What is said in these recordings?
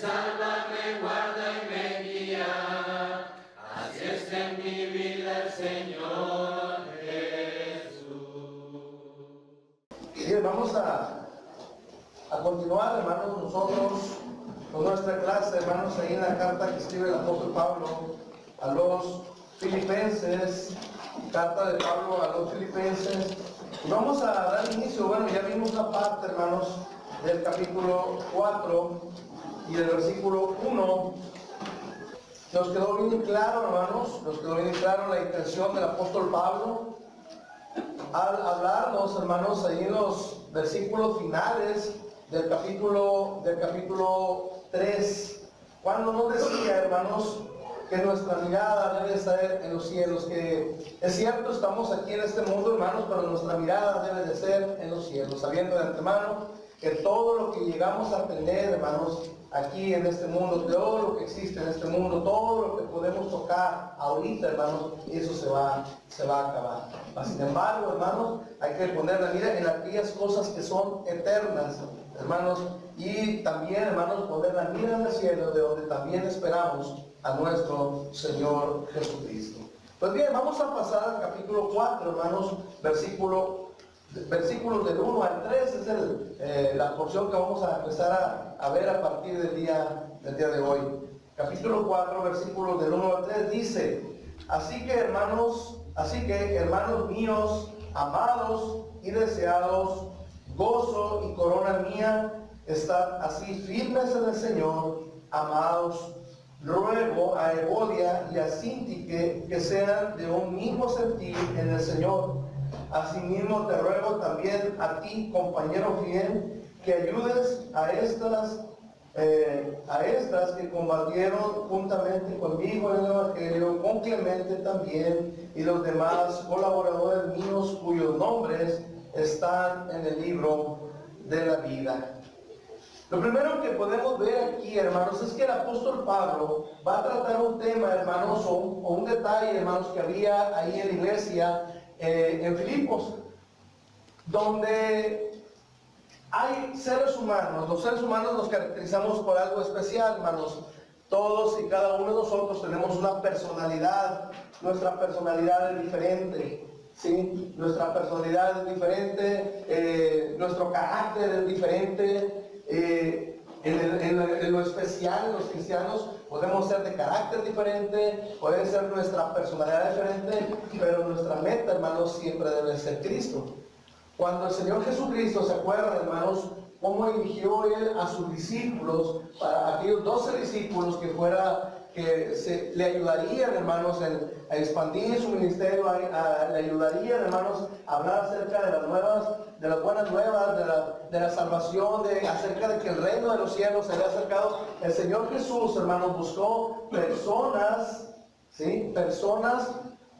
salva, me guarda y me guía. Así es en mi vida el Señor Jesús. Bien, vamos a continuar, hermanos, nosotros con nuestra clase, hermanos, ahí en la carta que escribe el apóstol Pablo a los filipenses, carta de Pablo a los filipenses. Y vamos a dar inicio, bueno, ya vimos una parte, hermanos, del capítulo 4 y del versículo 1. Nos quedó bien claro, hermanos, nos quedó bien claro la intención del apóstol Pablo al hablarnos, hermanos, ahí en los versículos finales del capítulo 3, cuando nos decía, hermanos, que nuestra mirada debe estar en los cielos, que es cierto, estamos aquí en este mundo, hermanos, pero nuestra mirada debe de ser en los cielos, sabiendo de antemano que todo lo que llegamos a tener, hermanos, aquí en este mundo, todo lo que existe en este mundo, todo lo que podemos tocar ahorita, hermanos, eso se va a acabar. Sin embargo, hermanos, hay que poner la mira en aquellas cosas que son eternas, hermanos, y también, hermanos, poner la mira en el cielo, de donde también esperamos a nuestro Señor Jesucristo. Pues bien, vamos a pasar al capítulo 4, hermanos, versículos del 1 al 3, es la porción que vamos a empezar a ver a partir del día de hoy. Capítulo 4, versículos del 1 al 3 dice: Así que hermanos míos, amados y deseados, gozo y corona mía, estad así firmes en el Señor, amados. Ruego a Evodia y a Síntique que sean de un mismo sentir en el Señor. Asimismo te ruego también a ti, compañero fiel, que ayudes a estas que combatieron juntamente conmigo en el Evangelio, con Clemente también, y los demás colaboradores míos cuyos nombres están en el libro de la vida. Lo primero que podemos ver aquí, hermanos, es que el apóstol Pablo va a tratar un tema, hermanos, o un detalle, hermanos, que había ahí en la iglesia en Filipos, donde hay seres humanos. Los seres humanos nos caracterizamos por algo especial, hermanos. Todos y cada uno de nosotros tenemos una personalidad. Nuestra personalidad es diferente, ¿sí? Nuestra personalidad es diferente, nuestro carácter es diferente. En lo especial, los cristianos podemos ser de carácter diferente, puede ser nuestra personalidad diferente, pero nuestra meta, hermanos, siempre debe ser Cristo. Cuando el Señor Jesucristo, se acuerdan, hermanos, cómo eligió Él a sus discípulos, para aquellos 12 discípulos que le ayudarían, hermanos, a expandir su ministerio, le ayudarían, hermanos, a hablar acerca de las buenas nuevas, de la salvación, acerca de que el reino de los cielos se había acercado. El Señor Jesús, hermanos, buscó personas, ¿sí? Personas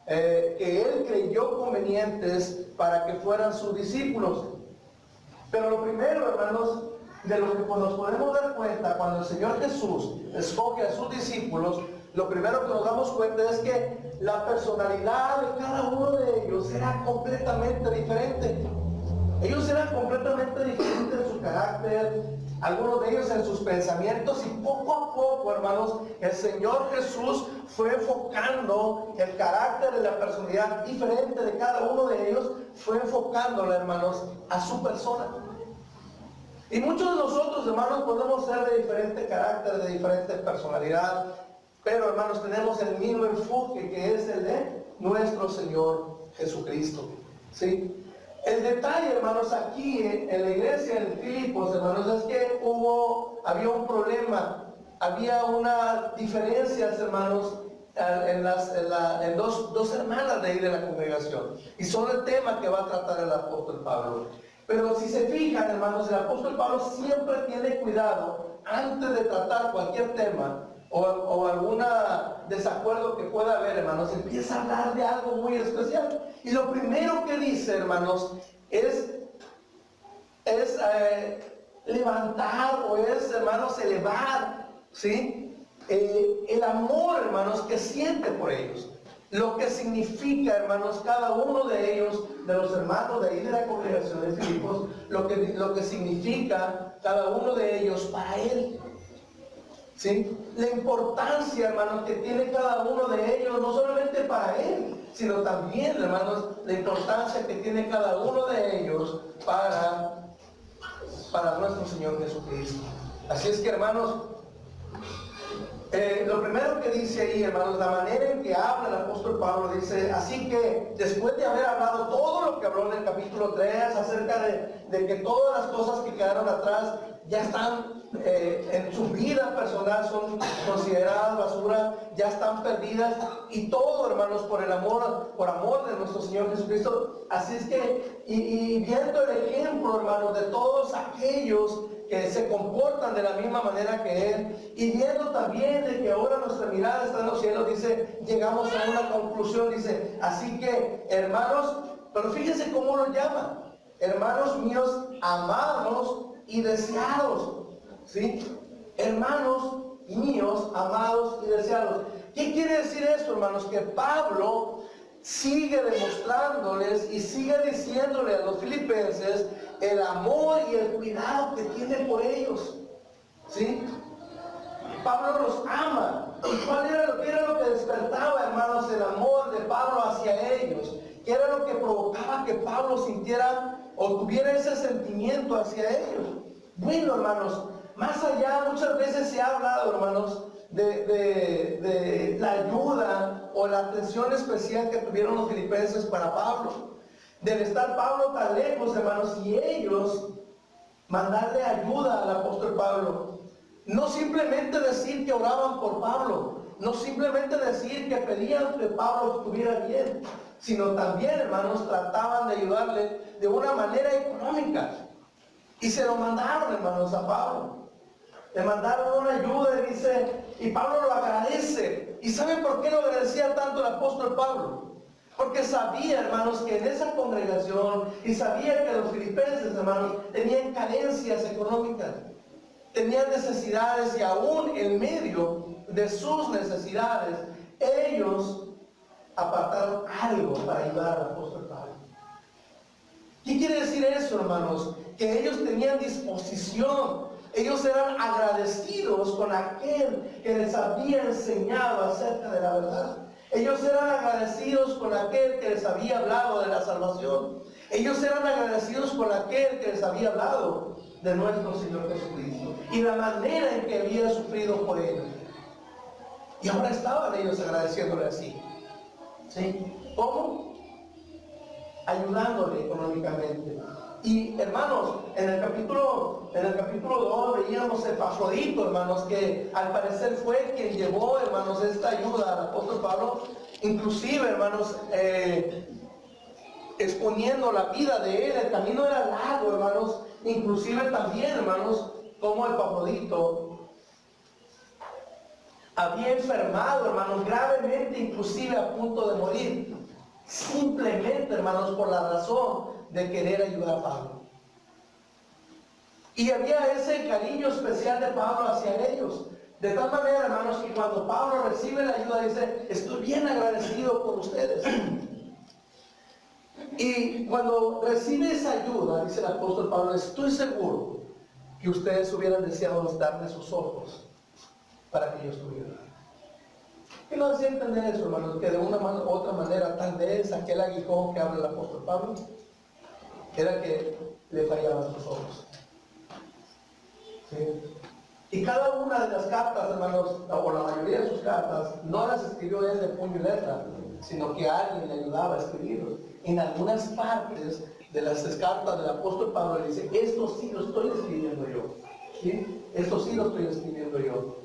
que Él creyó convenientes para que fueran sus discípulos. Pero lo primero, hermanos, de lo que nos podemos dar cuenta cuando el Señor Jesús escoge a sus discípulos, lo primero que nos damos cuenta es que la personalidad de cada uno de ellos era completamente diferente. Ellos eran completamente diferentes en su carácter, algunos de ellos en sus pensamientos, y poco a poco, hermanos, el Señor Jesús fue enfocando el carácter y la personalidad diferente de cada uno de ellos, fue enfocándolo, hermanos, a su persona. Y muchos de nosotros, hermanos, podemos ser de diferente carácter, de diferente personalidad, pero, hermanos, tenemos el mismo enfoque, que es el de nuestro Señor Jesucristo, ¿sí? El detalle, hermanos, aquí en la iglesia en Filipos, hermanos, es que había un problema, había una diferencia, hermanos, en dos hermanas de ahí de la congregación, y son el tema que va a tratar el apóstol Pablo. Pero si se fijan, hermanos, el apóstol Pablo siempre tiene cuidado, antes de tratar cualquier tema o algún desacuerdo que pueda haber, hermanos, empieza a hablar de algo muy especial. Y lo primero que dice, hermanos, es levantar, o es, hermanos, elevar, ¿sí? El amor, hermanos, que siente por ellos. Lo que significa, hermanos, cada uno de ellos, de los hermanos de ahí de la congregación de Filipos, lo que significa cada uno de ellos para él. ¿sí? La importancia, hermanos, que tiene cada uno de ellos, no solamente para él, sino también, hermanos, la importancia que tiene cada uno de ellos para nuestro Señor Jesucristo. Así es que, hermanos, lo primero que dice ahí, hermanos, la manera en que habla el apóstol Pablo, dice, así que después de haber hablado todo lo que habló en el capítulo 3 acerca de que todas las cosas que quedaron atrás ya están en su vida personal, son consideradas basura, ya están perdidas, y todo, hermanos, por amor de nuestro Señor Jesucristo. Así es que, y viendo el ejemplo, hermanos, de todos aquellos que se comportan de la misma manera que Él, y viendo también de que ahora nuestra mirada está en los cielos, dice, llegamos a una conclusión, dice, así que, hermanos, pero fíjense cómo lo llama, hermanos míos, amados y deseados, ¿sí? Hermanos míos, amados y deseados. ¿Qué quiere decir esto, hermanos? Que Pablo sigue demostrándoles y sigue diciéndole a los filipenses el amor y el cuidado que tiene por ellos, ¿sí? Pablo los ama. ¿Y cuál era lo que despertaba, hermanos, el amor de Pablo hacia ellos? ¿Qué era lo que provocaba que Pablo sintiera o tuviera ese sentimiento hacia ellos? Bueno, hermanos, más allá, muchas veces se ha hablado, hermanos, de la ayuda o la atención especial que tuvieron los filipenses para Pablo. Del estar Pablo tan lejos, hermanos, y ellos mandarle ayuda al apóstol Pablo. No simplemente decir que oraban por Pablo, no simplemente decir que pedían que Pablo estuviera bien, sino también, hermanos, trataban de ayudarle de una manera económica. Y se lo mandaron, hermanos, a Pablo. Le mandaron una ayuda y dice, y Pablo lo agradece. ¿Y saben por qué lo agradecía tanto el apóstol Pablo? Porque sabía, hermanos, que en esa congregación, y sabía que los filipenses, hermanos, tenían carencias económicas, tenían necesidades, y aún en medio de sus necesidades, ellos apartaron algo para ayudar al apóstol Pablo. ¿Qué quiere decir eso, hermanos? Que ellos tenían disposición, ellos eran agradecidos con aquel que les había enseñado acerca de la verdad. Ellos eran agradecidos con aquel que les había hablado de la salvación. Ellos eran agradecidos con aquel que les había hablado de nuestro Señor Jesucristo y la manera en que había sufrido por ellos. Y ahora estaban ellos agradeciéndole así. ¿Sí? ¿Cómo? Ayudándole económicamente. Y hermanos, en el capítulo 2 veíamos el Epafrodito, hermanos, que al parecer fue quien llevó, hermanos, esta ayuda al apóstol Pablo, inclusive, hermanos, exponiendo la vida de él. El camino era largo, hermanos, inclusive también, hermanos, como el Epafrodito había enfermado, hermanos, gravemente, inclusive a punto de morir, simplemente, hermanos, por la razón de querer ayudar a Pablo. Y había ese cariño especial de Pablo hacia ellos, de tal manera, hermanos, que cuando Pablo recibe la ayuda, dice, estoy bien agradecido por ustedes. Y cuando recibe esa ayuda, dice el apóstol Pablo, estoy seguro que ustedes hubieran deseado darme sus ojos para que yo estuviera. ¿Qué nos hacía entender eso, hermanos? Que de una u otra manera, tal vez aquel aguijón que habla el apóstol Pablo era que le fallaban sus ojos. ¿Sí? Y cada una de las cartas, hermanos, o la mayoría de sus cartas, no las escribió él de puño y letra, sino que alguien le ayudaba a escribirlos. En algunas partes de las cartas del apóstol Pablo le dice, esto sí lo estoy escribiendo yo. ¿Sí? Esto sí lo estoy escribiendo yo.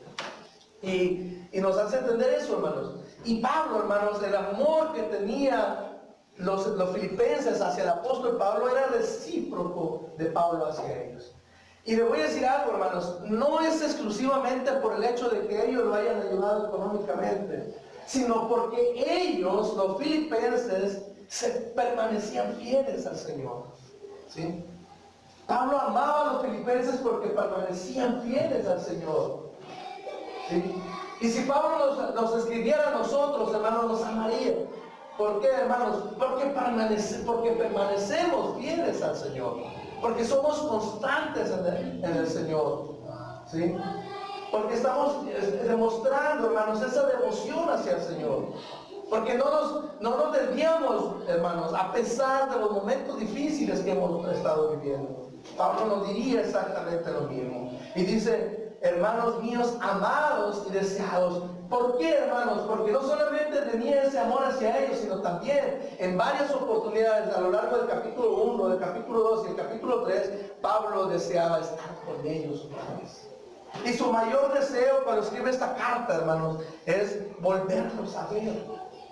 Y nos hace entender eso, hermanos. Y Pablo, hermanos, el amor que tenía los filipenses hacia el apóstol Pablo era recíproco de Pablo hacia ellos. Y le voy a decir algo, hermanos, no es exclusivamente por el hecho de que ellos lo hayan ayudado económicamente, sino porque ellos, los filipenses, se permanecían fieles al Señor. ¿Sí? Pablo amaba a los filipenses porque permanecían fieles al Señor. ¿Sí? Y si Pablo nos escribiera a nosotros, hermanos, nos amaría. ¿Por qué, hermanos? Porque permanecemos fieles al Señor. Porque somos constantes en el Señor. ¿Sí? Porque estamos demostrando, hermanos, esa devoción hacia el Señor. Porque no nos desviamos, hermanos, a pesar de los momentos difíciles que hemos estado viviendo. Pablo nos diría exactamente lo mismo. Y dice, hermanos míos, amados y deseados. ¿Por qué, hermanos? Porque no solamente tenía ese amor hacia ellos, sino también en varias oportunidades a lo largo del capítulo 1, del capítulo 2 y el capítulo 3, Pablo deseaba estar con ellos otra vez. Y su mayor deseo cuando escribe esta carta, hermanos, es volverlos a ver,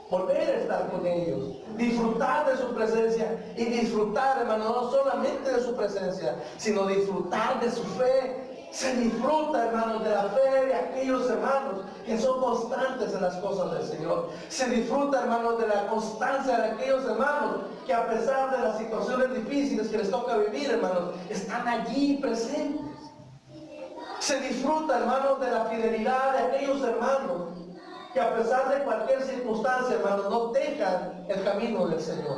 volver a estar con ellos, disfrutar de su presencia y disfrutar, hermanos, no solamente de su presencia, sino disfrutar de su fe. Se disfruta, hermanos, de la fe de aquellos hermanos que son constantes en las cosas del Señor. Se disfruta, hermanos, de la constancia de aquellos hermanos que a pesar de las situaciones difíciles que les toca vivir, hermanos, están allí presentes. Se disfruta, hermanos, de la fidelidad de aquellos hermanos que a pesar de cualquier circunstancia, hermanos, no dejan el camino del Señor.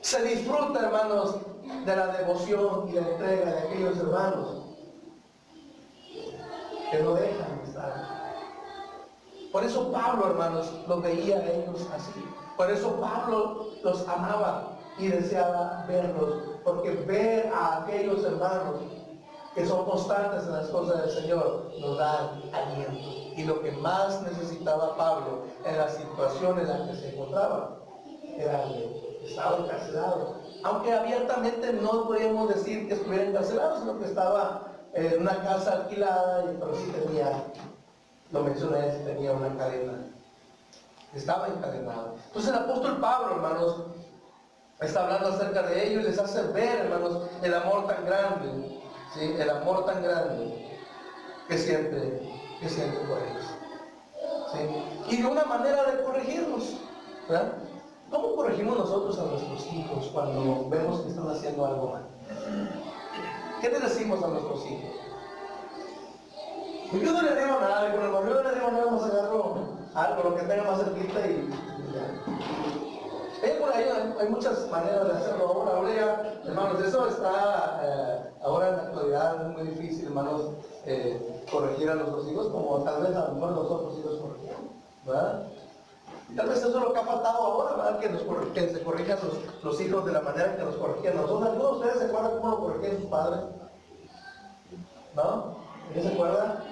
Se disfruta, hermanos, de la devoción y la entrega de aquellos hermanos que no dejan de estar. Por eso Pablo, hermanos, los veía a ellos así. Por eso Pablo los amaba y deseaba verlos. Porque ver a aquellos hermanos que son constantes en las cosas del Señor nos dan aliento. Y lo que más necesitaba Pablo en la situación en la que se encontraba era aliento. Estaba encarcelado. Aunque abiertamente no podíamos decir que estuviera encarcelado, sino que estaba en una casa alquilada, pero sí tenía, lo mencioné, sí tenía una cadena. Estaba encadenado. Entonces el apóstol Pablo, hermanos, está hablando acerca de ellos y les hace ver, hermanos, el amor tan grande, ¿sí? El amor tan grande que siente por ellos. ¿Sí? Y de una manera de corregirlos, ¿verdad? ¿Cómo corregimos nosotros a nuestros hijos cuando vemos que están haciendo algo mal? ¿Qué le decimos a nuestros hijos? Yo no le digo nada, con el morrió no le digo nada, más agarro algo, lo que tenga más cerquita y ya. Por ahí hay muchas maneras de hacerlo ahora ya, hermanos, eso está ahora en la actualidad es muy difícil, hermanos, corregir a nuestros hijos como tal vez a lo mejor los otros hijos corrigieron, ¿verdad? Y tal vez eso es lo que ha faltado ahora, ¿verdad? Que se corrijan los hijos de la manera que nos corregían nosotros. ¿Algunos de ustedes se acuerdan cómo lo corregían sus padres? ¿No? ¿Quién se acuerda?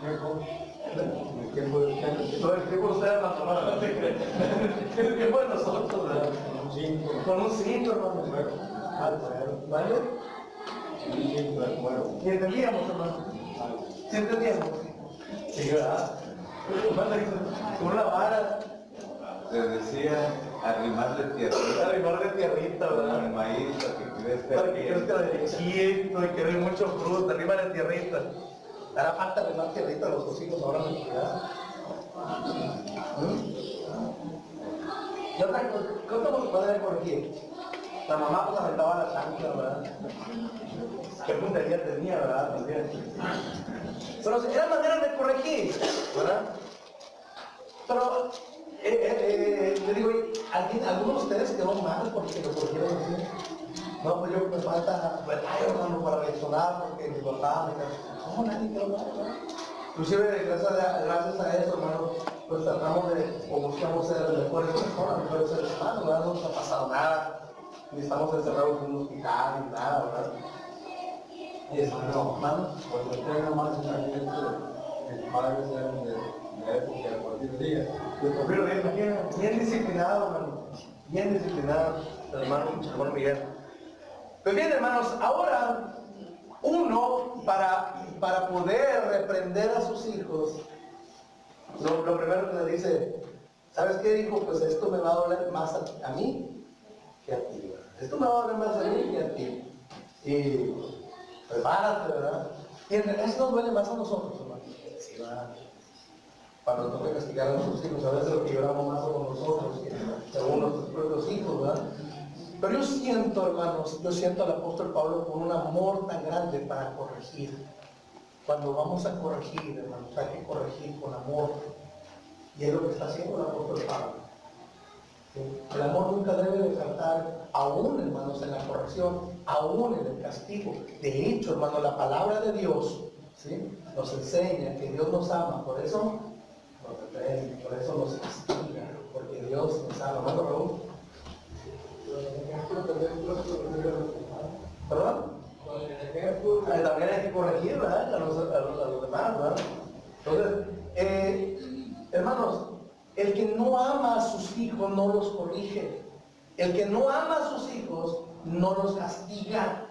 El tiempo de ustedes la tomada. El tiempo de nosotros, ¿verdad? Con un cinto, hermano. ¿Vale? ¿Y entendíamos, hermano? ¿Sí entendíamos? Sí, ¿verdad? Con una vara. Se decía arrimarle tierrita. Arrimarle tierrita, ¿verdad? El maíz para que crezca derechito y que dé mucho fruto, arrímale tierrita. Hará falta arrimar tierrita a los hijos ahora en la ciudad. Y otra cosa, ¿cómo se puede corregir? La mamá pues aventaba la chancla, ¿verdad? Qué puntería tenía, ¿verdad? También. Pero era manera de corregir, ¿verdad? Pero le digo, ¿alguno de ustedes quedó mal porque lo corrigieron así? No, pues yo me falta, hermano, para reaccionar porque mi papá me dijo, no, nadie quedó mal, ¿verdad? Inclusive, gracias a eso, hermano, pues tratamos de, o buscamos ser mejores personas, mejores seres humanos, ¿verdad? No nos ha pasado nada, ni estamos encerrados en un hospital, ni nada, ¿verdad? Hermano, cuando tenga más experiencia, mis padres eran de la época de cualquier día. Pero bien disciplinado, hermano, bien disciplinado, el hermano Miguel. Pues bien, hermanos, ahora uno para poder reprender a sus hijos, lo primero que le dice, ¿sabes qué, hijo? Pues esto me va a doler más a mí que a ti, ¿verdad? Esto me va a doler más a mí que a ti. Y prepárate, ¿verdad? Y en realidad eso nos duele más a nosotros, hermano. Sí, va. Cuando nos toca castigar a nuestros hijos, a veces lo que lloramos más somos nosotros que según nuestros propios hijos, ¿verdad? Pero yo siento, hermanos, al apóstol Pablo con un amor tan grande para corregir. Cuando vamos a corregir, hermanos, hay que corregir con amor. Y es lo que está haciendo el apóstol Pablo. ¿Sí? El amor nunca debe de faltar, aún, hermanos, en la corrección, aún en el castigo. De hecho, hermano, la palabra de Dios, ¿sí?, nos enseña que Dios nos ama, por eso nos reprende, por eso nos castiga, porque Dios nos ama. ¿No, Raúl? ¿Perdón? También hay que corregir, ¿verdad? A los demás, ¿verdad? Entonces, hermanos, el que no ama a sus hijos no los corrige. El que no ama a sus hijos no los castiga.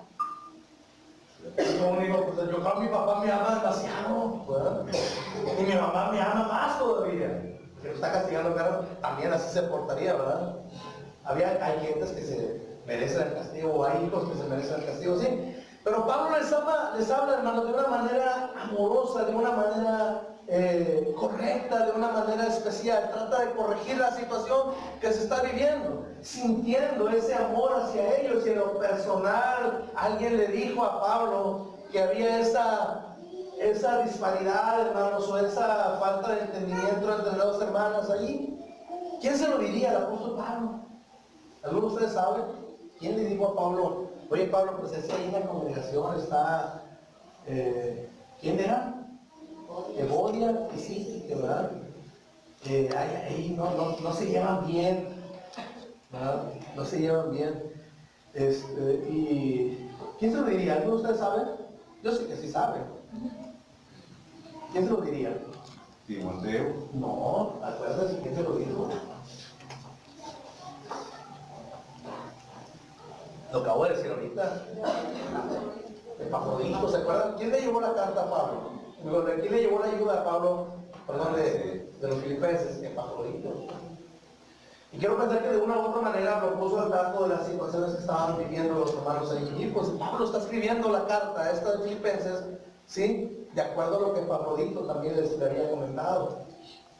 Como digo, pues yo creo que mi papá me ama demasiado, ¿verdad? Y mi mamá me ama más todavía. Que lo está castigando, claro, también así se portaría, ¿verdad? Hay gentes que se merecen el castigo, o hay hijos que se merecen el castigo, sí. Pero Pablo les habla, hermanos, de una manera amorosa, de una manera correcta, de una manera especial. Trata de corregir la situación que se está viviendo, sintiendo ese amor hacia ellos. Y en lo personal, alguien le dijo a Pablo que había esa disparidad, hermanos, o esa falta de entendimiento entre dos hermanos allí. ¿Quién se lo diría? El apóstol Pablo. ¿Algunos de ustedes saben? ¿Quién le dijo a Pablo? Oye, Pablo, pues es que ahí en la congregación está, ¿quién era? Evodia y sí, ¿verdad? Ahí no se llevan bien, ¿verdad? No se llevan bien. Y ¿quién se lo diría? ¿Alguno de ustedes sabe? Yo sé que sí saben. ¿Quién se lo diría? Timoteo. No, acuérdate quién se lo dijo. Lo acabo de decir ahorita. Epafrodito, ¿se acuerdan? ¿Quién le llevó la carta a Pablo? ¿Quién le llevó la ayuda a Pablo? Perdón, de los filipenses, Epafrodito. Y quiero pensar que de una u otra manera lo puso al tanto de las situaciones que estaban viviendo los hermanos allí. Y pues Pablo está escribiendo la carta esta de Filipenses, ¿sí? De acuerdo a lo que Epafrodito también les había comentado.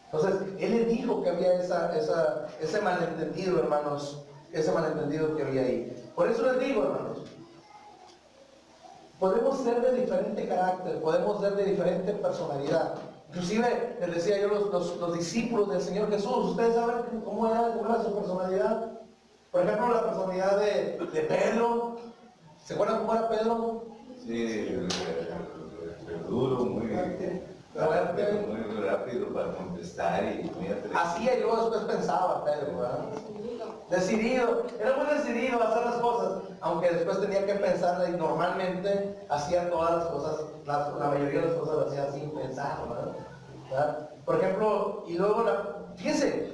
Entonces, él les dijo que había ese malentendido, hermanos, ese malentendido que había ahí. Por eso les digo, hermanos, podemos ser de diferente carácter, podemos ser de diferente personalidad. Inclusive, les decía yo, los discípulos del Señor Jesús, ¿ustedes saben cómo era su personalidad? Por ejemplo, la personalidad de Pedro. ¿Se acuerdan cómo era Pedro? Sí, duro, muy rápido para contestar y muy atrevido. Así yo después pensaba, Pedro, ¿verdad? Decidido, era muy decidido a hacer las cosas, aunque después tenía que pensarla y normalmente hacía todas las cosas, la mayoría de las cosas las hacía sin pensar, ¿verdad? Por ejemplo, y luego, fíjense,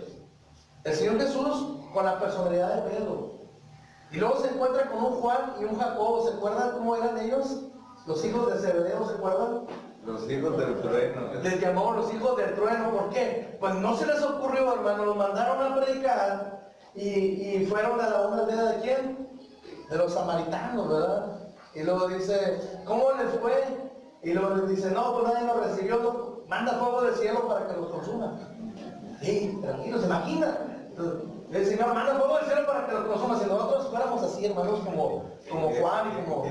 el Señor Jesús con la personalidad de Pedro, y luego se encuentra con un Juan y un Jacobo. ¿Se acuerdan cómo eran ellos? Los hijos de Zebedeo, ¿se acuerdan? Los hijos del trueno. Les llamó los hijos del trueno. ¿Por qué? Pues no se les ocurrió, hermano, los mandaron a predicar y fueron a la una aldea de quién? De los samaritanos, ¿verdad? Y luego dice, ¿cómo les fue? Y luego les dice, no, pues nadie nos recibió, no, manda fuego del cielo para que los consuma. Sí, tranquilo, se imagina. El Señor manda fuego del cielo para que los consuma. Si nosotros fuéramos así, hermanos, como Juan y como...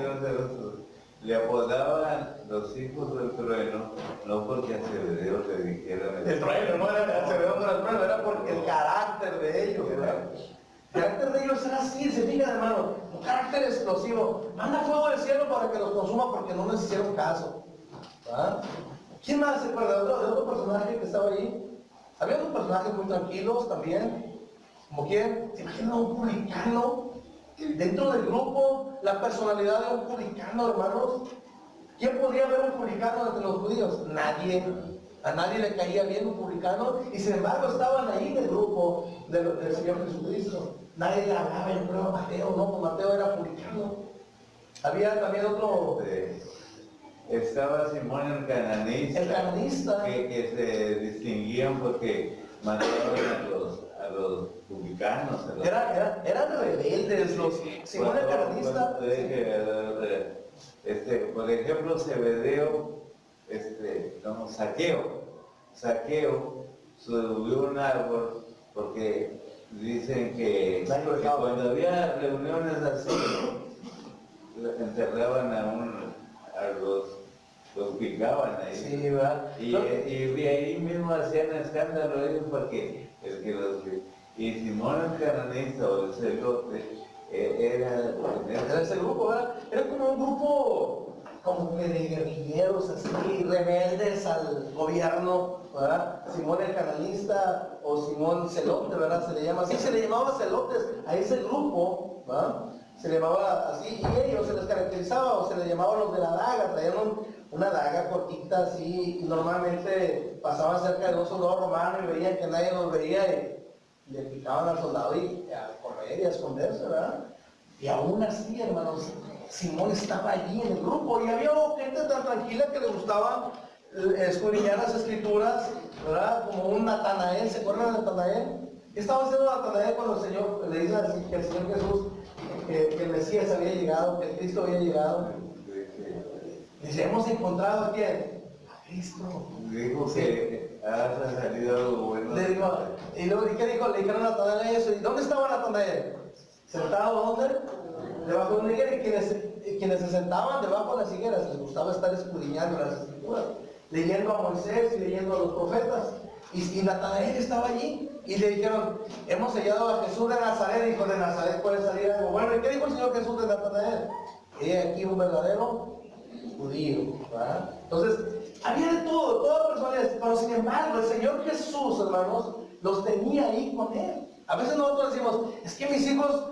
Le apodaban los hijos del trueno, no porque a Zebedeo le dijeran El trueno, no era Zebedeo, no era el trueno, era porque el carácter de ellos, ¿verdad? El carácter de ellos era así, se fijan, hermano, un carácter explosivo. Manda fuego del cielo para que los consuma porque no les hicieron caso. ¿Verdad? ¿Quién más se acuerda de otro personaje que estaba ahí? Había otros personajes muy tranquilos también. ¿Como quién? ¿Se imaginan a un publicano? Dentro del grupo, la personalidad de un publicano, hermanos. ¿Quién podría ver un publicano entre los judíos? Nadie. A nadie le caía bien un publicano, y sin embargo estaban ahí en el grupo del Señor Jesucristo. Nadie le hablaba, yo creo, a Mateo, no, pues Mateo era publicano. Había también otro... Estaba Simón el cananista. El cananista. Que se distinguían porque mataban a los publicanos. Eran rebeldes los... Simón el cananista. Por ejemplo, Zebedeo, Zaqueo subió un árbol porque dicen que cuando había reuniones así, enterraban los picaban ahí. Sí, ¿verdad? Y ahí mismo hacían escándalo ellos porque y Simón el cananista o el celote era ese grupo, ¿verdad? Era como un grupo como que de guerrilleros así, rebeldes al gobierno, ¿verdad? Simón el canalista o Simón Celote, ¿verdad? Se le llama así, se le llamaba celotes a ese grupo, ¿verdad? Se le llamaba así, y ellos se les caracterizaba o se les llamaba los de la daga, traían una daga cortita así, y normalmente pasaban cerca de un soldado romano y veían que nadie los veía y le picaban al soldado y a correr y a esconderse, ¿verdad? Y aún así, hermanos, Simón estaba allí en el grupo y había gente tan tranquila que le gustaba escudriñar las escrituras, ¿verdad? Como un Natanael, ¿se acuerdan de Natanael? ¿Qué estaba haciendo Natanael cuando el Señor le dice que el Señor Jesús, que el Mesías había llegado, que el Cristo había llegado? Dice, hemos encontrado a quién? A Cristo. Dijo que ha salido algo bueno. Le digo, y luego, ¿y qué dijo? Le dijeron a Natanael eso. ¿Y dónde estaba Natanael? ¿Sentado dónde? Debajo de una higuera. Y quienes se sentaban debajo de las higueras les gustaba estar escudriñando las escrituras, leyendo a Moisés y leyendo a los profetas. Y Natanael estaba allí y le dijeron, hemos hallado a Jesús de Nazaret. Dijo, de Nazaret puede salir algo bueno. ¿Y qué dijo el Señor Jesús de Natanael? He aquí un verdadero judío, ¿verdad? Entonces, había de todo, toda personalidad, pero sin embargo, el Señor Jesús, hermanos, los tenía ahí con Él. A veces nosotros decimos, es que mis hijos,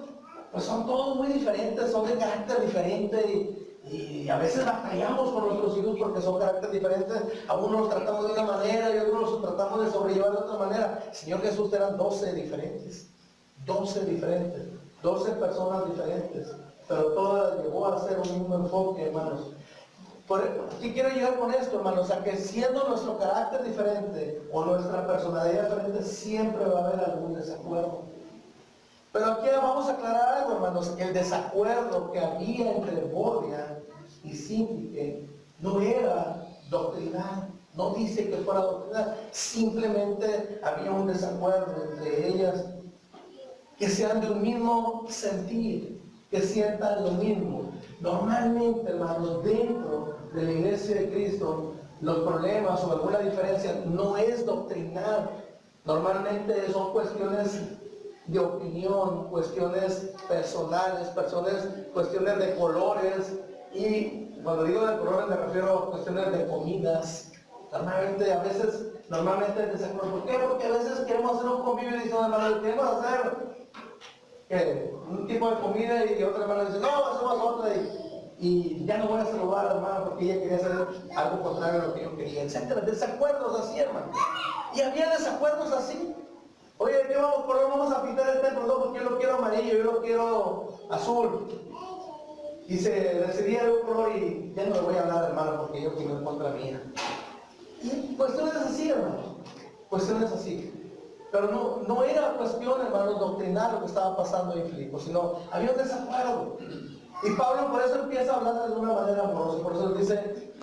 pues son todos muy diferentes, son de carácter diferente, y a veces batallamos con nuestros hijos porque son carácter diferentes. A unos los tratamos de una manera y a otros los tratamos de sobrellevar de otra manera. El Señor Jesús eran 12 diferentes, 12 diferentes, 12 personas diferentes, pero todas llegó a ser un mismo enfoque, hermanos. ¿Qué quiero llegar con esto, hermanos? A que siendo nuestro carácter diferente o nuestra personalidad diferente, siempre va a haber algún desacuerdo. Pero aquí vamos a aclarar algo, hermanos. El desacuerdo que había entre Bodia y Síntique no era doctrinal. No dice que fuera doctrinal. Simplemente había un desacuerdo entre ellas. Que sean de un mismo sentir, que sientan lo mismo. Normalmente, hermanos, dentro de la iglesia de Cristo, los problemas o alguna diferencia no es doctrinal. Normalmente son cuestiones de opinión, cuestiones personales, cuestiones de colores. Y cuando digo de colores me refiero a cuestiones de comidas. Normalmente, a veces, el desacuerdo. ¿Por qué? Porque a veces queremos hacer un convivio y dicen, hermano, queremos hacer un tipo de comida y otra hermana dice, no, hacemos otra y ya no voy a saludar a la hermana porque ella quería hacer algo contrario a lo que yo quería, etcétera. Desacuerdos así, hermano. Y había desacuerdos así. Oye, ¿qué vamos a poner? Vamos a pintar el templo, no, porque yo lo quiero amarillo, yo lo quiero azul. Y se decidía de un color y ya no le voy a hablar, hermano, porque yo quiero en contra mía. Y cuestiones así, hermano. Cuestiones así. Pero no era cuestión, hermanos, doctrinal lo que estaba pasando en Filipos, sino había un desacuerdo. Y Pablo por eso empieza a hablar de una manera amorosa. Por eso dice,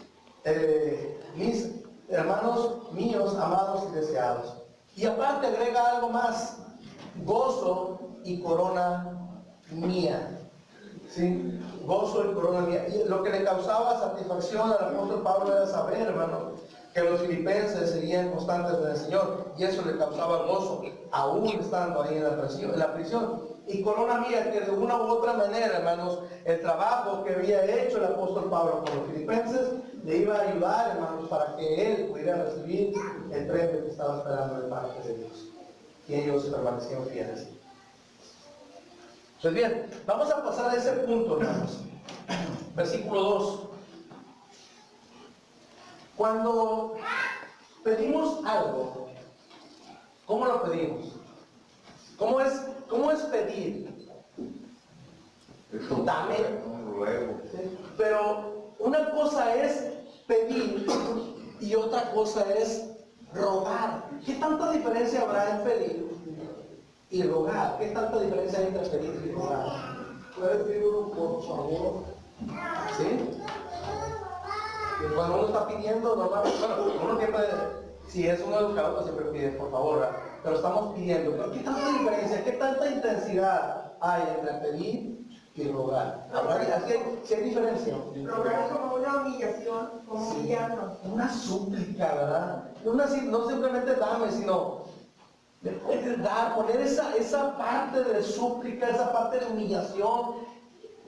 mis hermanos míos, amados y deseados. Y aparte agrega algo más, gozo y corona mía. ¿Sí? Gozo y corona mía. Y lo que le causaba satisfacción al apóstol Pablo era saber, hermano, que los filipenses seguían constantes en el Señor, y eso le causaba gozo, aún estando ahí en la prisión. Y corona mía, que de una u otra manera, hermanos, el trabajo que había hecho el apóstol Pablo con los filipenses le iba a ayudar, hermanos, para que él pudiera recibir el premio que estaba esperando de parte de Dios. Y ellos permanecieron fieles. Pues bien, vamos a pasar a ese punto, hermanos. Versículo 2. Cuando pedimos algo, ¿cómo lo pedimos? ¿Cómo es pedir? Dame. ¿Sí? Pero una cosa es pedir y otra cosa es rogar. ¿Qué tanta diferencia habrá en pedir y rogar? ¿Qué tanta diferencia hay entre pedir y rogar? ¿Puedes pedir uno por favor? ¿Sí? Cuando uno está pidiendo, normalmente, bueno, uno siempre, si es uno educado, pues siempre pide por favor, ¿verdad? Pero estamos pidiendo. ¿Pero qué tanta diferencia, qué tanta intensidad hay entre pedir y rogar? ¿Sí hay diferencia? Rogar es como una humillación, como Sí, humillarnos. una súplica, ¿verdad? No simplemente dame, sino le puedes dar, poner esa parte de súplica, esa parte de humillación.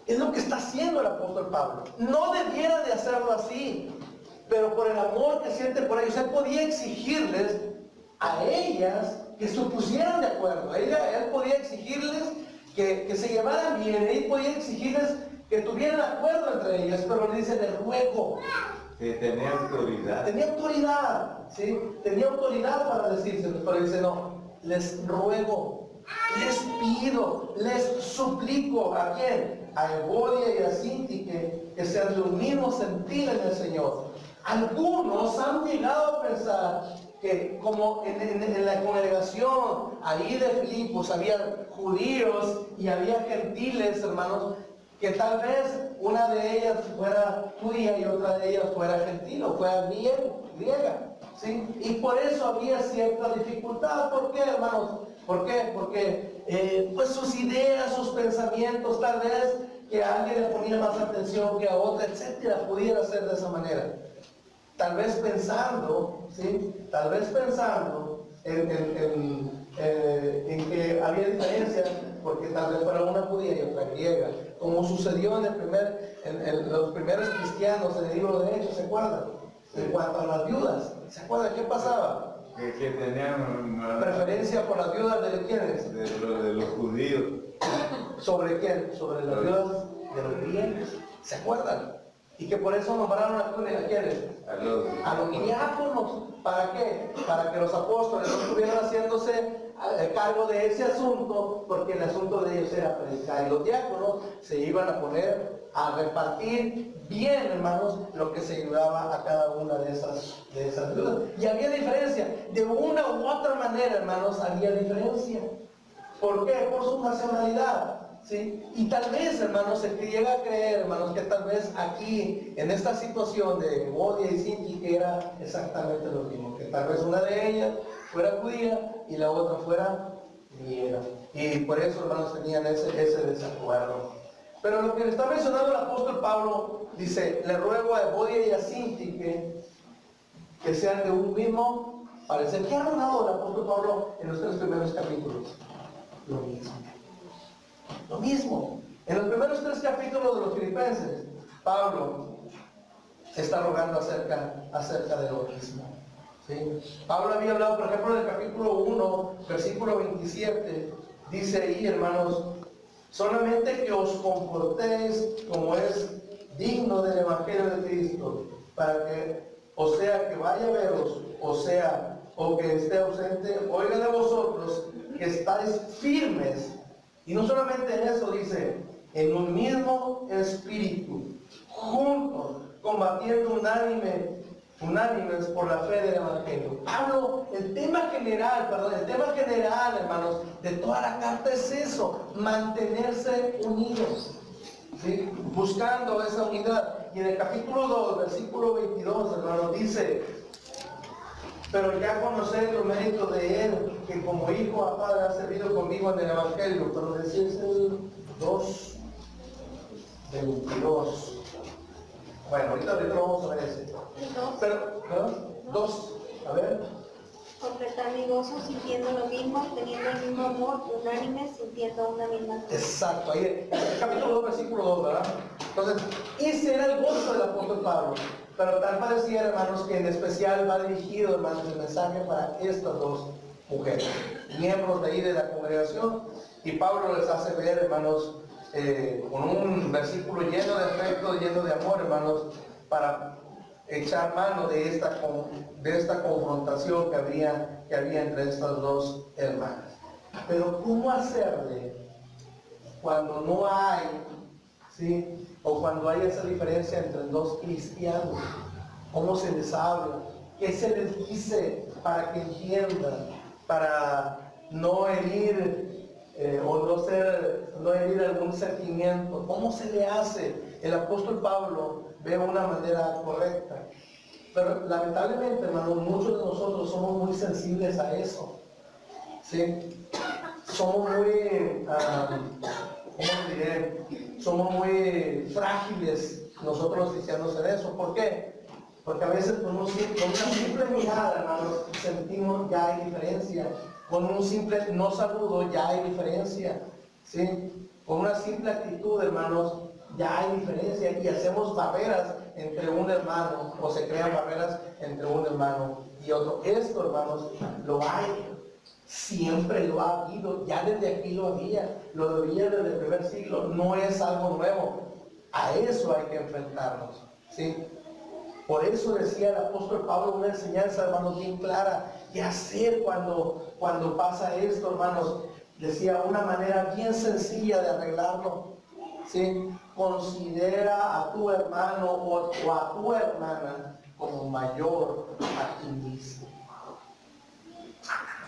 Es lo que está haciendo el apóstol Pablo. No debiera de hacerlo así, pero por el amor que siente por ellos, él podía exigirles a ellas que se pusieran de acuerdo. Él podía exigirles que se llevaran bien, él podía exigirles que tuvieran acuerdo entre ellas, pero le dice, les ruego. Que tenía autoridad. Tenía autoridad, ¿sí? Tenía autoridad para decírselo, pero dice, no, les ruego, les pido, les suplico. ¿A quién? A Evodia y a Síntique, que sean de un mismo sentir en el Señor. Algunos han llegado a pensar que como en la congregación ahí de Filipos había judíos y había gentiles, hermanos, que tal vez una de ellas fuera judía y otra de ellas fuera gentil o fuera griega, ¿sí? Y por eso había cierta dificultad. ¿Por qué, hermanos? ¿Por qué? Porque pues sus ideas, sus pensamientos, tal vez que a alguien le ponía más atención que a otra, etcétera, pudiera ser de esa manera. Tal vez pensando, ¿sí? Tal vez pensando en que había diferencia, porque tal vez fuera una judía y otra griega, como sucedió en los primeros cristianos en el libro de Hechos, ¿se acuerdan? En cuanto a las viudas, ¿se acuerdan qué pasaba? Que tenían Preferencia por las viudas de quiénes? de los judíos. ¿Sobre quién? Sobre las viudas de los griegos, ¿se acuerdan? Y que por eso nombraron a quiénes? A los diáconos. ¿Para qué? Para que los apóstoles no estuvieran haciéndose cargo de ese asunto, porque el asunto de ellos era predicar. Y los diáconos se iban a poner a repartir bien, hermanos, lo que se ayudaba a cada una de esas viudas. Y había diferencia. De una u otra manera, hermanos, había diferencia. ¿Por qué? Por su nacionalidad. ¿Sí? Y tal vez, hermanos, se llega a creer, hermanos, que tal vez aquí, en esta situación de Evodia y Síntique, era exactamente lo mismo, que tal vez una de ellas fuera judía y la otra fuera griega. Y por eso, hermanos, tenían ese desacuerdo. Pero lo que le está mencionando el apóstol Pablo, dice, le ruego a Evodia y a Síntique que sean de un mismo parecer. ¿Qué ha hablado el apóstol Pablo en los 3 primeros capítulos? Lo mismo. Lo mismo. En los primeros 3 capítulos de los Filipenses, Pablo está rogando acerca de lo mismo. ¿Sí? Pablo había hablado, por ejemplo, en el capítulo 1, versículo 27, dice ahí, hermanos, solamente que os comportéis como es digno del Evangelio de Cristo, para que, o sea, que vaya a veros, o que esté ausente, oiga de vosotros, que estáis firmes. Y no solamente en eso, dice, en un mismo espíritu, juntos, combatiendo unánimes por la fe del Evangelio. Pablo, el tema general, hermanos, de toda la carta es eso, mantenerse unidos, ¿sí? Buscando esa unidad. Y en el capítulo 2, versículo 22, hermanos, dice, pero ya conocéis los méritos de él, que como hijo a padre ha servido conmigo en el Evangelio. Pero decís el 2:22. Bueno, ahorita vamos a ver ese. Pero, ¿no? 2, a ver. Completar mi gozo sintiendo lo mismo, teniendo el mismo amor, unánime, sintiendo una misma cosa. Exacto, ahí en el capítulo 2, versículo 2, ¿verdad? Entonces, ese era el gozo del apóstol Pablo. Pero tal parecía, hermanos, que en especial va dirigido, hermanos, el mensaje para estas 2 mujeres, miembros de ahí de la congregación. Y Pablo les hace ver, hermanos, con un versículo lleno de afecto, lleno de amor, hermanos, para echar mano de esta confrontación que había entre estas 2 hermanas. Pero ¿cómo hacerle cuando no hay, ¿sí? O cuando hay esa diferencia entre 2 cristianos? ¿Cómo se les habla? ¿Qué se les dice para que entiendan? Para no herir no herir algún sentimiento. ¿Cómo se le hace? El apóstol Pablo ve una manera correcta. Pero lamentablemente, hermanos, muchos de nosotros somos muy sensibles a eso. ¿Sí? Somos muy, ¿cómo diré? Somos muy frágiles nosotros los cristianos en eso. ¿Por qué? Porque a veces con una simple mirada, hermanos, sentimos ya hay diferencia. Con un simple no saludo ya hay diferencia. ¿Sí? Con una simple actitud, hermanos, ya hay diferencia y hacemos barreras entre un hermano, o se crean barreras entre un hermano y otro. Esto, hermanos, lo hay. Siempre lo ha habido, ya desde aquí lo había desde el primer siglo, no es algo nuevo. A eso hay que enfrentarnos, ¿sí? Por eso decía el apóstol Pablo una enseñanza, hermanos, bien clara. ¿Qué hacer cuando pasa esto, hermanos? Decía una manera bien sencilla de arreglarlo, ¿sí? Considera a tu hermano o a tu hermana como mayor a ti mismo.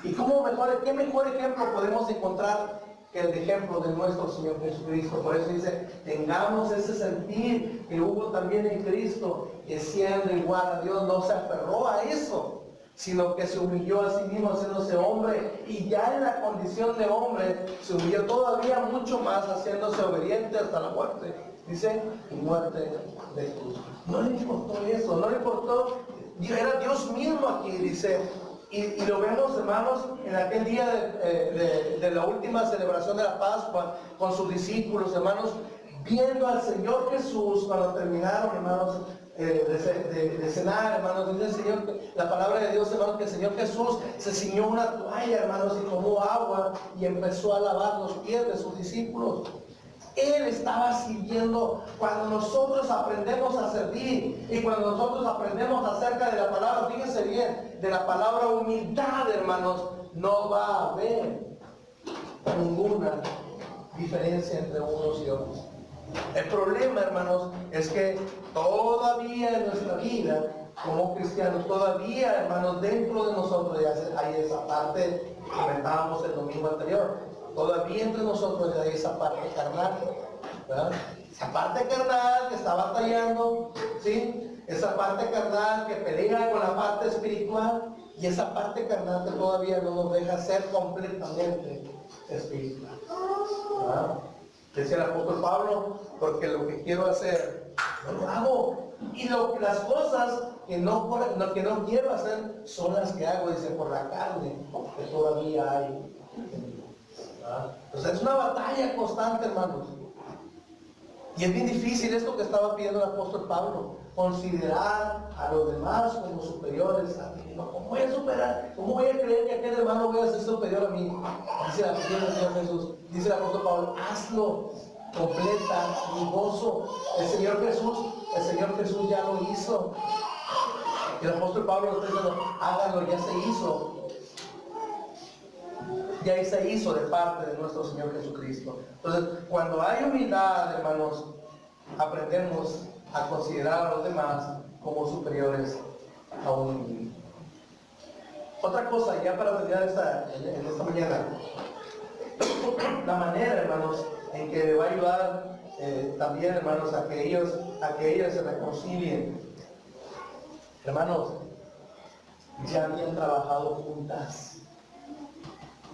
¿Y qué mejor ejemplo podemos encontrar que el ejemplo de nuestro Señor Jesucristo? Por eso dice, tengamos ese sentir que hubo también en Cristo, que siendo igual a Dios no se aferró a eso, sino que se humilló a sí mismo haciéndose hombre, y ya en la condición de hombre se humilló todavía mucho más, haciéndose obediente hasta la muerte. Dice, y muerte de cruz. No le importó eso, no le importó, era Dios mismo aquí, dice. Y lo vemos, hermanos, en aquel día de la última celebración de la Pascua, con sus discípulos, hermanos, viendo al Señor Jesús, cuando terminaron, hermanos, de cenar, hermanos, dice el Señor, la palabra de Dios, hermanos, que el Señor Jesús se ciñó una toalla, hermanos, y tomó agua y empezó a lavar los pies de sus discípulos. Él estaba sirviendo. Cuando nosotros aprendemos a servir y cuando nosotros aprendemos acerca de la palabra, fíjense bien, de la palabra humildad, hermanos, no va a haber ninguna diferencia entre unos y otros. El problema, hermanos, es que todavía en nuestra vida, como cristianos, todavía, hermanos, dentro de nosotros hay esa parte que comentábamos el domingo anterior. Todavía entre nosotros hay esa parte carnal, ¿verdad? Esa parte carnal que está batallando, ¿sí? Esa parte carnal que pelea con la parte espiritual, y esa parte carnal que todavía no nos deja ser completamente espiritual, ¿verdad? Decía el apóstol Pablo, porque lo que quiero hacer, no lo hago. Y las cosas que no quiero hacer son las que hago, dice, por la carne, que todavía hay. Entonces es una batalla constante, hermanos. Y es bien difícil esto que estaba pidiendo el apóstol Pablo, considerar a los demás como superiores a mí. ¿Cómo voy a superar? ¿Cómo voy a creer que aquel hermano voy a ser superior a mí? Dice el Señor Jesús, dice el apóstol Pablo, hazlo, completa mi gozo. El Señor Jesús ya lo hizo. Y el apóstol Pablo está diciendo, hágalo, ya se hizo. Ya se hizo de parte de nuestro Señor Jesucristo. Entonces, cuando hay humildad, hermanos, aprendemos a considerar a los demás como superiores a uno mismo. Otra cosa, ya para terminar en esta mañana, la manera, hermanos, en que le va a ayudar también, hermanos, a que ellos se reconcilien. Hermanos, ya habían trabajado juntas.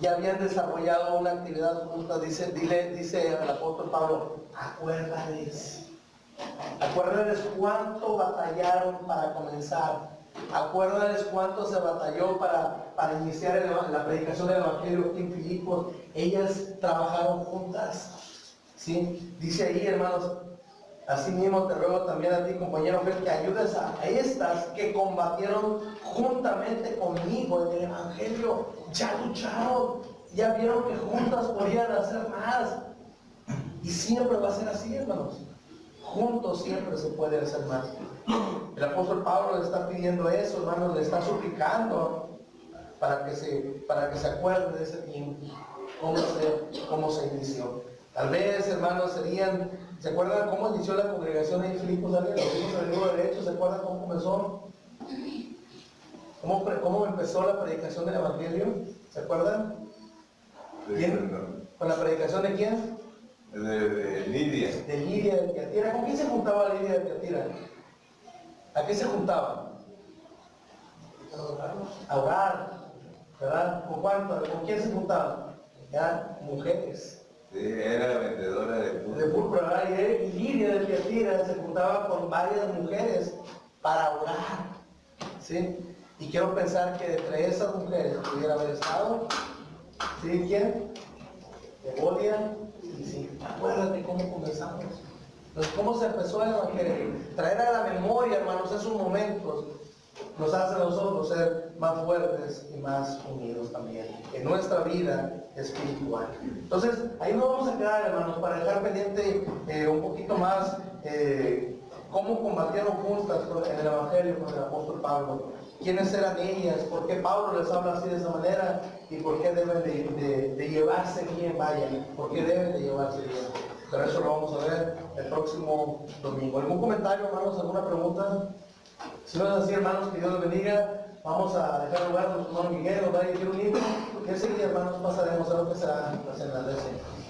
Ya habían desarrollado una actividad juntas, dice el apóstol Pablo, acuérdales cuánto batallaron para comenzar, acuérdales cuánto se batalló para iniciar la predicación del Evangelio aquí en Filipos. Ellas trabajaron juntas, ¿sí? Dice ahí, hermanos, así mismo te ruego también a ti, compañero, que ayudes a estas que combatieron juntamente conmigo en el Evangelio. Ya lucharon, ya vieron que juntas podían hacer más. Y siempre va a ser así, hermanos. Juntos siempre se puede hacer más. El apóstol Pablo le está pidiendo eso, hermanos, le está suplicando para que se acuerde de ese tiempo, cómo se inició. Tal vez, hermanos, ¿se acuerdan cómo inició la congregación en Filipos? Lo vimos en el libro de Hechos, ¿se acuerdan cómo comenzó? ¿Cómo empezó la predicación del Evangelio? ¿Se acuerdan? ¿Quién? ¿Con la predicación de quién? De Lidia. De Lidia de Tiatira. ¿Con quién se juntaba Lidia de Tiatira? ¿A qué se juntaba? A orar, ¿verdad? ¿Con quién se juntaba? Eran mujeres. Sí, era vendedora de púrpura. Y Lidia de Tiatira se juntaba con varias mujeres para orar, ¿sí? Y quiero pensar que entre esas mujeres pudiera haber estado, ¿sí? ¿Quién? Evodia. Y sí, acuérdate cómo comenzamos. Entonces, ¿cómo se empezó el Evangelio? Traer a la memoria, hermanos, esos momentos nos hace a nosotros ser más fuertes y más unidos también en nuestra vida espiritual. Entonces, ahí nos vamos a quedar, hermanos, para dejar pendiente un poquito más cómo combatieron juntas en el Evangelio con el apóstol Pablo. ¿Quiénes eran ellas? ¿Por qué Pablo les habla así de esa manera? ¿Y por qué deben de llevarse bien? Vaya, ¿por qué deben de llevarse bien? Pero eso lo vamos a ver el próximo domingo. ¿Algún comentario, hermanos? ¿Alguna pregunta? Si no es así, hermanos, que Dios los bendiga. Vamos a dejar lugar a nuestro hermano Miguel, nos va a dirigir un libro. Y enseguida, hermanos, pasaremos a lo que será la cena de Señor.